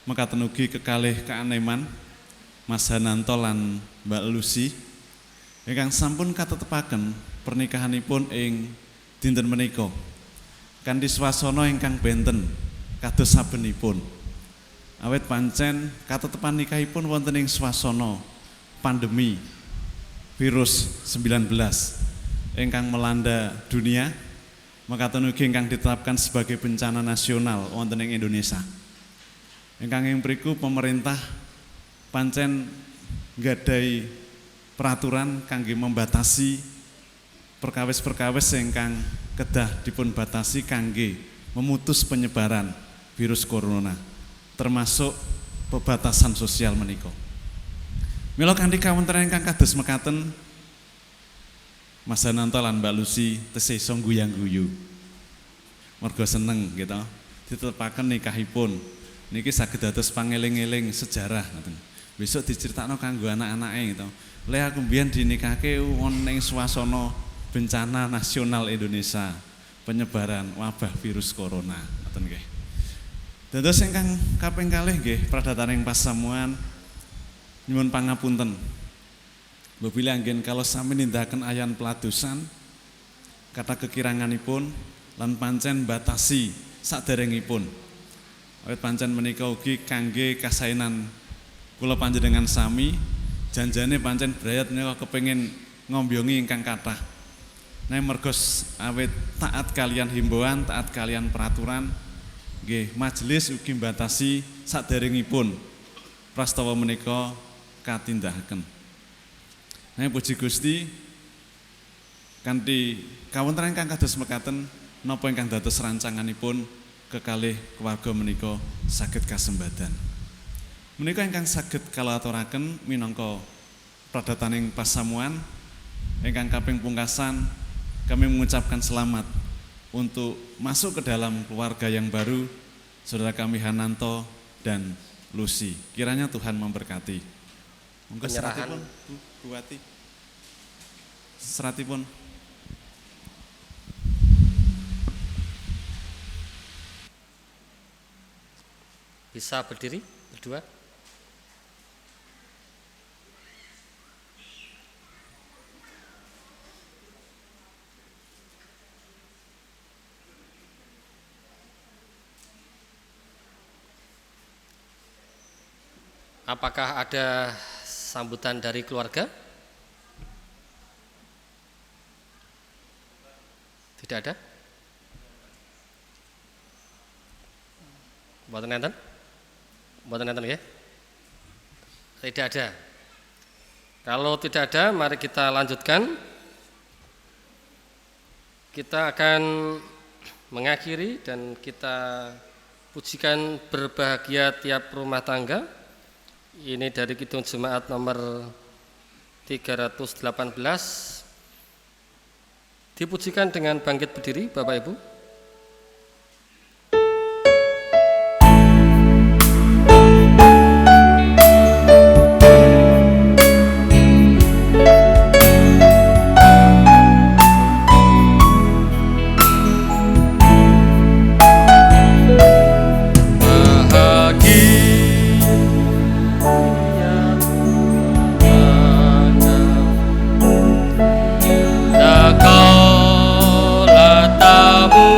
mekaten ugi kekalih kaaneman Mas Hananto lan Mbak Lucy ingkang sampun katetepaken pernikahanipun ing dinten menika kanthi swasana ingkang benten kados sabenipun awet pancen katetepan nikahipun wonten ing swasana pandemi virus 19 ingkang melanda dunia mekaten ugi ingkang ditetapkan sebagai bencana nasional wonten ing Indonesia. Ingkang ing mriku pemerintah pancen nggadahi peraturan kangge membatasi perkawis-perkawis ingkang kedah dipun batasi kangge memutus penyebaran virus corona termasuk pembatasan sosial menika. Mila kanthi kawontenan ingkang kados mekaten Mas Hananto lan Mbak Lucy tesih iso guyang-guyu. Mergo seneng gitu. Ditetepaken nikahipun. Niki saged dados pangeling-eling sejarah ngoten. Besok diceritakno kanggo anak-anake gitu. Le aku mbiyen dinikahke wonten ing swasana bencana nasional Indonesia, penyebaran wabah virus corona ngoten nggih. Dados ingkang kaping kalih nggih pradataning pasamuan nyuwun pangapunten. Bapila anggen kalau sami nindakaken ayan peladosan kata kekiranganipun lan pancen batasi saderengipun. Awit pancen menika ugi kangge kasaenan kula panjenengan sami janjane pancen brayat menika kepengin ngombyongi ingkang kathah. Nek mergo awit taat kalian himbauan, taat kalian peraturan nggih majelis ugi batasi saderengipun prastawa menika katindahaken. Nah, puji Gusti kanthi kawontenan ingkang kados mekaten napa ingkang dados rancanganipun kekalih keluarga menika saged kasembadan. Menika ingkang saged kala aturaken minangka pradataning pasamuan ingkang kaping pungkasan kami mengucapkan selamat untuk masuk ke dalam keluarga yang baru saudara kami Hananto dan Lucy. Kiranya Tuhan memberkati. Monggo seratipun Bu Wati. Seratipun. Bisa berdiri berdua. Apakah ada sambutan dari keluarga? Tidak ada? Mboten enten? Mboten enten nggih? Tidak ada. Kalau tidak ada, mari kita lanjutkan. Kita akan mengakhiri dan kita pujikan berbahagia tiap rumah tangga. Ini dari Kidung Jemaat nomor 318. Dipujikan dengan bangkit berdiri Bapak Ibu. Tamu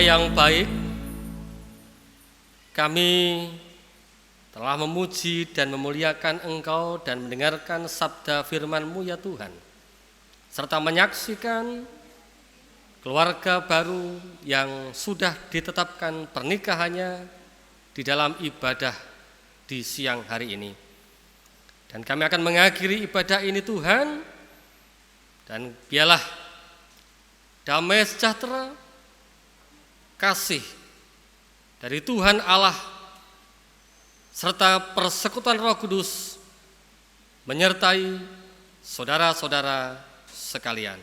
Bapa yang baik, kami telah memuji dan memuliakan Engkau dan mendengarkan sabda firman-Mu ya Tuhan, serta menyaksikan keluarga baru yang sudah ditetapkan pernikahannya di dalam ibadah di siang hari ini. Dan kami akan mengakhiri ibadah ini Tuhan, dan biarlah damai sejahtera, kasih dari Tuhan Allah serta persekutuan Roh Kudus menyertai saudara-saudara sekalian.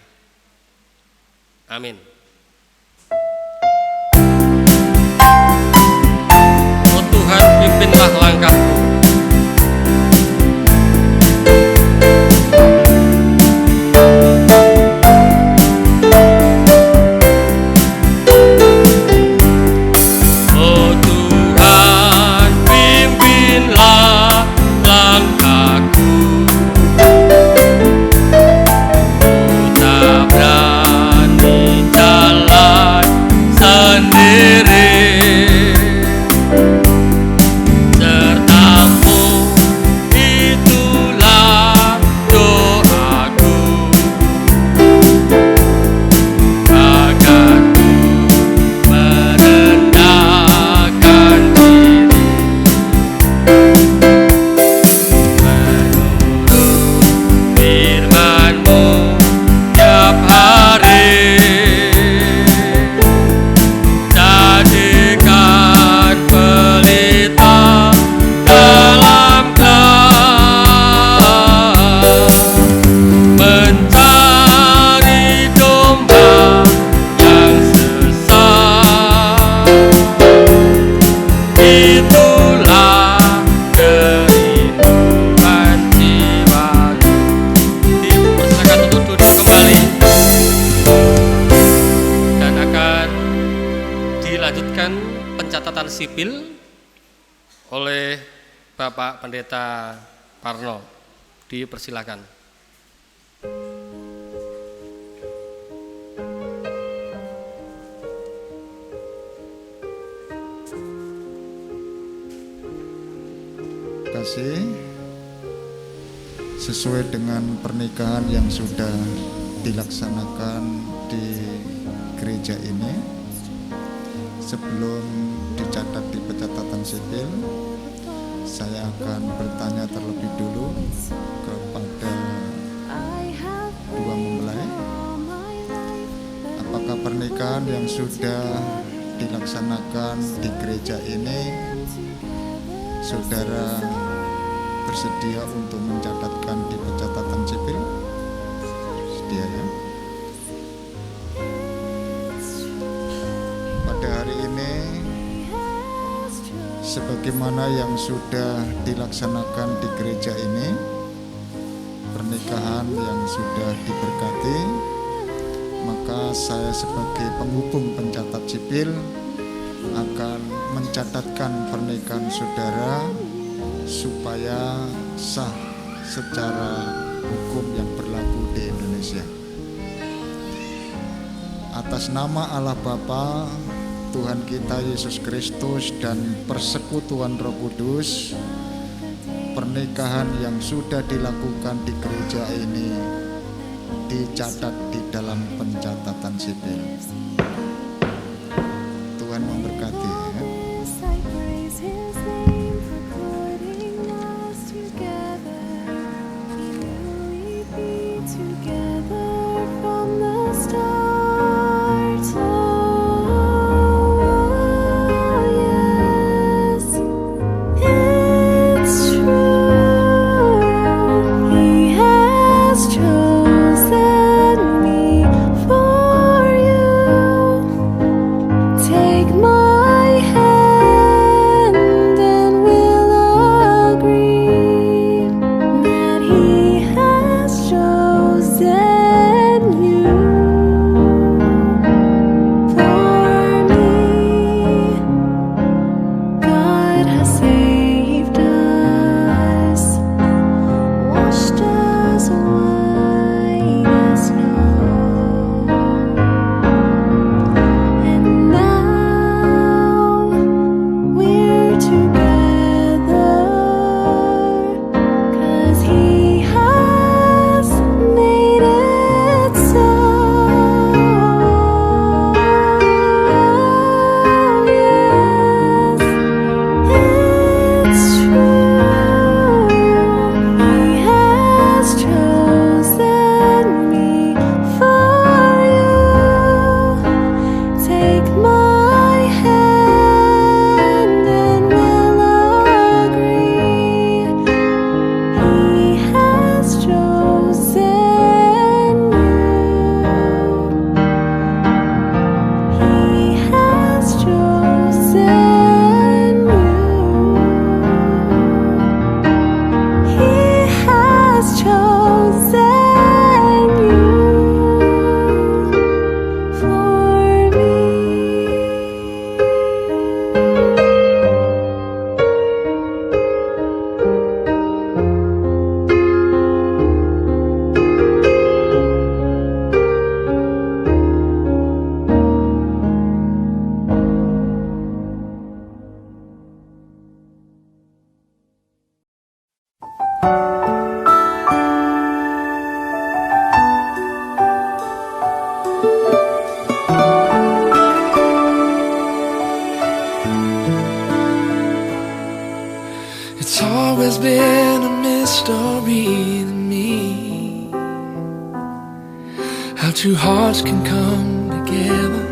Amin. Oh Tuhan, pimpinlah langkahku. Pencatatan sipil oleh Bapak Pendeta Parno. Dipersilakan. Terima kasih. Sesuai dengan pernikahan yang sudah dilaksanakan di gereja ini, sebelum dicatat di pencatatan sipil, saya akan bertanya terlebih dulu kepada dua mempelai, apakah pernikahan yang sudah dilaksanakan di gereja ini saudara bersedia untuk mencatatkan di pencatatan sipil? Sedia ya? Pada hari ini, sebagaimana yang sudah dilaksanakan di gereja ini, pernikahan yang sudah diberkati, maka saya sebagai penghubung pencatat sipil akan mencatatkan pernikahan saudara supaya sah secara hukum yang berlaku di Indonesia. Atas nama Allah Bapa, Tuhan kita Yesus Kristus, dan persekutuan Roh Kudus, pernikahan yang sudah dilakukan di gereja ini dicatat di dalam pencatatan sipil. Tuhan memberkati. Chosen story to me. How two hearts can come together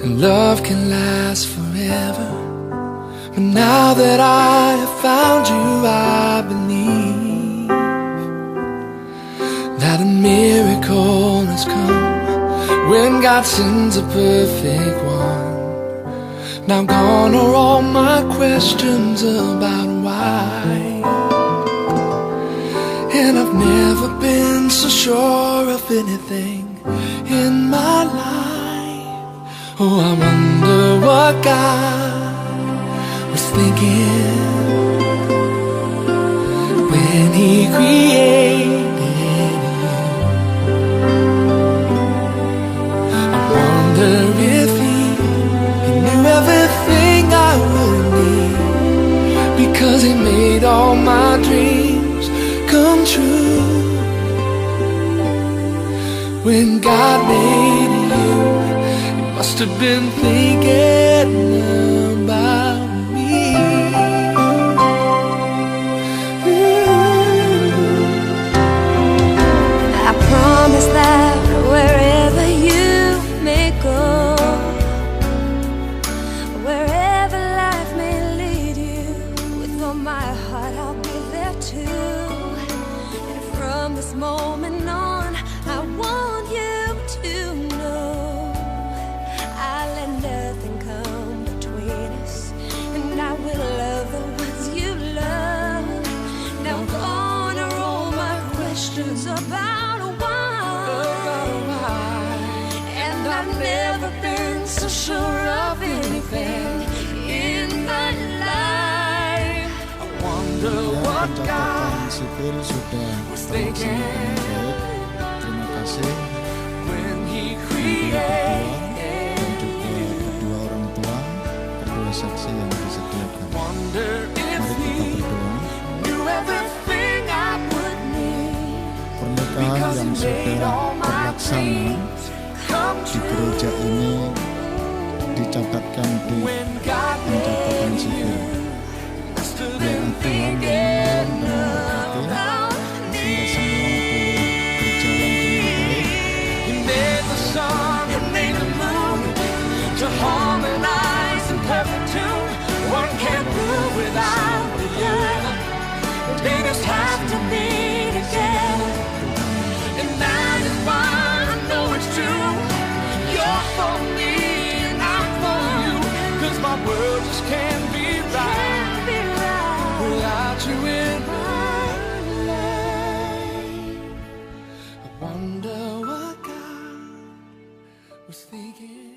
and love can last forever. But now that I have found you, I believe that a miracle has come when God sends a perfect one. Now gone are all my questions about why, and I've never been so sure of anything in my life. Oh, I wonder what God was thinking when He created you. I wonder if He knew everything I would need, because He made all my dreams come true. When God made you, He must have been thinking about me. I promise that wherever you may go, wherever life may lead you, with all my heart I'll be there too. And from this moment on, I want you to know I let nothing come between us, and I will love the ones you love. Now gone are all my questions about why, and I've never been so sure of anything in my life. I wonder what Pencatatan God sipil sudah was terlaksana thinking dengan baik. Terima kasih when He yang kedua created. dan juga kedua orang tua, kedua saksi yang disediakan. Wonder if Mari kita He berdoa. knew everything I would need, Pernikahan yang sudah terlaksana di gereja ini dicatatkan di pencatatan sipil. Biarlah Tuhan yang menolong dan memberkati sehingga semua boleh berjalan dengan baik. He made the sun and made the moon to harmonize in perfect tune. One can't move without the other. They just have to be together. And that is why I know it's true. You're for me and I'm for you. 'Cause my world just can't be right without you in my life. I wonder what God was thinking.